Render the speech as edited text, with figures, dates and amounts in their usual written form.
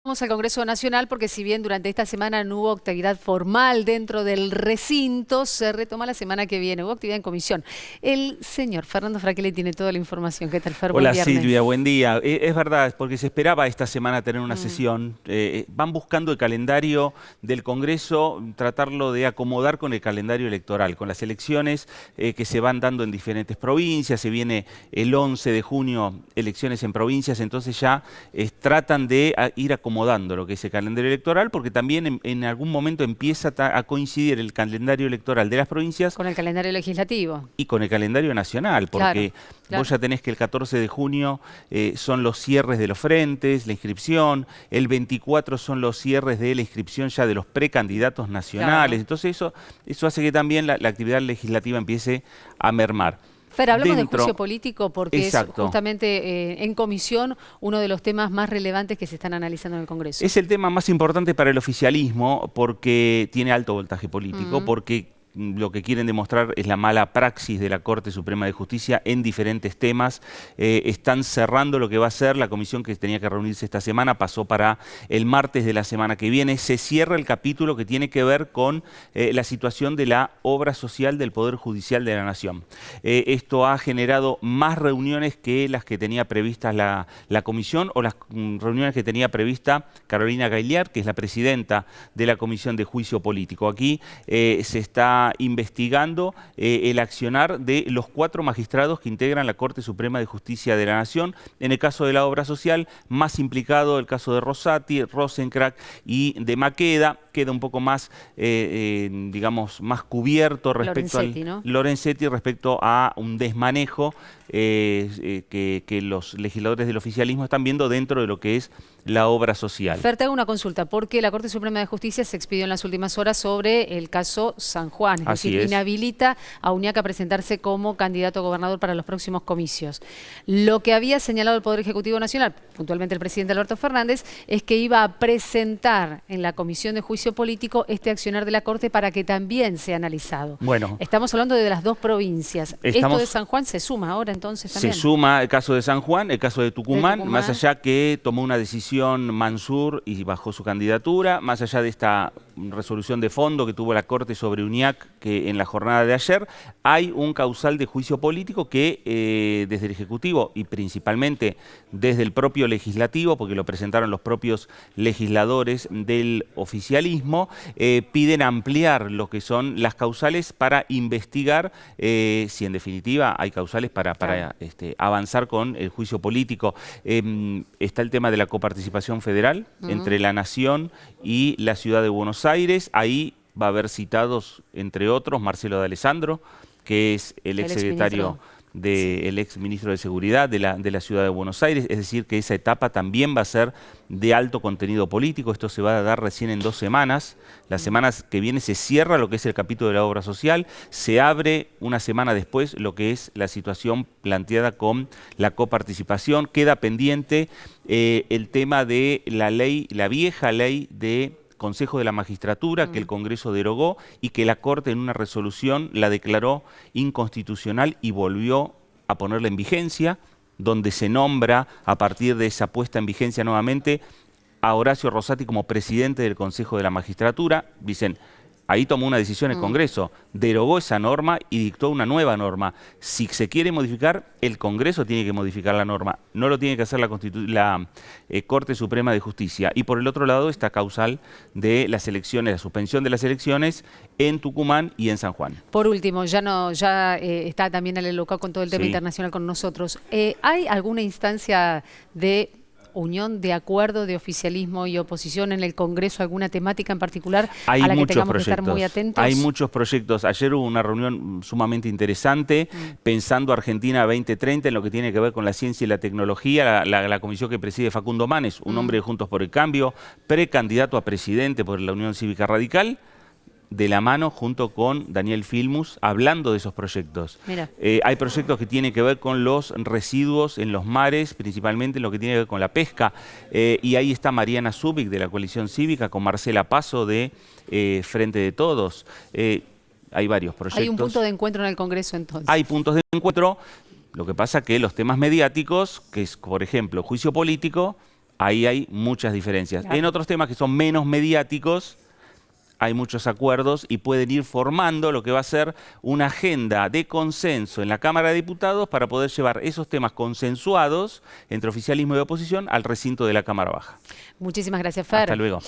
Vamos al Congreso Nacional porque si bien durante esta semana no hubo actividad formal dentro del recinto, se retoma la semana que viene. Hubo actividad en comisión. El señor Fernando Fraquelli tiene toda la información. ¿Qué tal, Fer? Hola Buen viernes. Silvia, buen día. Es verdad, porque se esperaba esta semana tener una sesión. Van buscando el calendario del Congreso, tratarlo de acomodar con el calendario electoral, con las elecciones que se van dando en diferentes provincias. Se viene el 11 de junio elecciones en provincias, entonces ya tratan de ir acomodando lo que es el calendario electoral, porque también en algún momento empieza a coincidir el calendario electoral de las provincias con el calendario legislativo. Y con el calendario nacional, porque vos ya tenés que el 14 de junio son los cierres de los frentes, la inscripción, el 24 son los cierres de la inscripción ya de los precandidatos nacionales. Entonces eso hace que también la actividad legislativa empiece a mermar. Fer, hablamos de juicio político porque Exacto. es justamente en comisión uno de los temas más relevantes que se están analizando en el Congreso. Es el tema más importante para el oficialismo porque tiene alto voltaje político, porque lo que quieren demostrar es la mala praxis de la Corte Suprema de Justicia en diferentes temas. Están cerrando lo que va a ser la comisión que tenía que reunirse esta semana, pasó para el martes de la semana que viene. Se cierra el capítulo que tiene que ver con la situación de la obra social del Poder Judicial de la Nación. Esto ha generado más reuniones que las que tenía previstas la comisión o las reuniones que tenía prevista Carolina Gailliard, que es la presidenta de la Comisión de Juicio Político. Aquí se está investigando el accionar de los 4 magistrados que integran la Corte Suprema de Justicia de la Nación. En el caso de la obra social, más implicado el caso de Rosati, Rosenkrantz y de Maqueda. Queda un poco más, digamos, más cubierto respecto Lorenzetti, respecto a un desmanejo que los legisladores del oficialismo están viendo dentro de lo que es la obra social. Fer, te hago una consulta, porque la Corte Suprema de Justicia se expidió en las últimas horas sobre el caso San Juan, es decir, inhabilita a Uñac a presentarse como candidato a gobernador para los próximos comicios. Lo que había señalado el Poder Ejecutivo Nacional, puntualmente el presidente Alberto Fernández, es que iba a presentar en la Comisión de Juicio Político este accionar de la Corte para que también sea analizado. Bueno, estamos hablando de las 2 provincias. ¿Esto de San Juan se suma ahora entonces también? Se suma el caso de San Juan, el caso de Tucumán, más allá que tomó una decisión Mansur y bajó su candidatura, más allá de esta resolución de fondo que tuvo la Corte sobre Uñac, que en la jornada de ayer, hay un causal de juicio político que desde el Ejecutivo y principalmente desde el propio Legislativo, porque lo presentaron los propios legisladores del oficialismo, piden ampliar lo que son las causales para investigar si en definitiva hay causales para avanzar con el juicio político. Está el tema de la coparticipación federal entre la Nación y la Ciudad de Buenos Aires. Ahí va a haber citados, entre otros, Marcelo D'Alessandro, que es el exsecretario el ex ministro de Seguridad de la Ciudad de Buenos Aires, es decir, que esa etapa también va a ser de alto contenido político. Esto se va a dar recién en 2 semanas. Las semanas que viene se cierra lo que es el capítulo de la obra social, se abre una semana después lo que es la situación planteada con la coparticipación. Queda pendiente el tema de la ley, la vieja ley de Consejo de la Magistratura, que el Congreso derogó y que la Corte en una resolución la declaró inconstitucional y volvió a ponerla en vigencia, donde se nombra a partir de esa puesta en vigencia nuevamente a Horacio Rosati como presidente del Consejo de la Magistratura. Dicen, ahí tomó una decisión el Congreso, derogó esa norma y dictó una nueva norma. Si se quiere modificar, el Congreso tiene que modificar la norma, no lo tiene que hacer la Corte Suprema de Justicia. Y por el otro lado está causal de las elecciones, la suspensión de las elecciones en Tucumán y en San Juan. Por último, ya está también el local con todo el tema internacional con nosotros. ¿Hay alguna instancia de unión, de acuerdo, de oficialismo y oposición en el Congreso, alguna temática en particular a la que tengamos que estar muy atentos? Hay muchos proyectos. Ayer hubo una reunión sumamente interesante, pensando Argentina 2030 en lo que tiene que ver con la ciencia y la tecnología. La comisión que preside Facundo Manes, un hombre de Juntos por el Cambio, precandidato a presidente por la Unión Cívica Radical, de la mano junto con Daniel Filmus, hablando de esos proyectos. Hay proyectos que tienen que ver con los residuos en los mares, principalmente en lo que tiene que ver con la pesca, y ahí está Mariana Zubik de la Coalición Cívica, con Marcela Paso de Frente de Todos. Hay varios proyectos. Hay un punto de encuentro en el Congreso entonces. Hay puntos de encuentro, lo que pasa que los temas mediáticos, que es por ejemplo juicio político, ahí hay muchas diferencias. Claro. En otros temas que son menos mediáticos, hay muchos acuerdos y pueden ir formando lo que va a ser una agenda de consenso en la Cámara de Diputados para poder llevar esos temas consensuados entre oficialismo y oposición al recinto de la Cámara Baja. Muchísimas gracias, Fer. Hasta luego.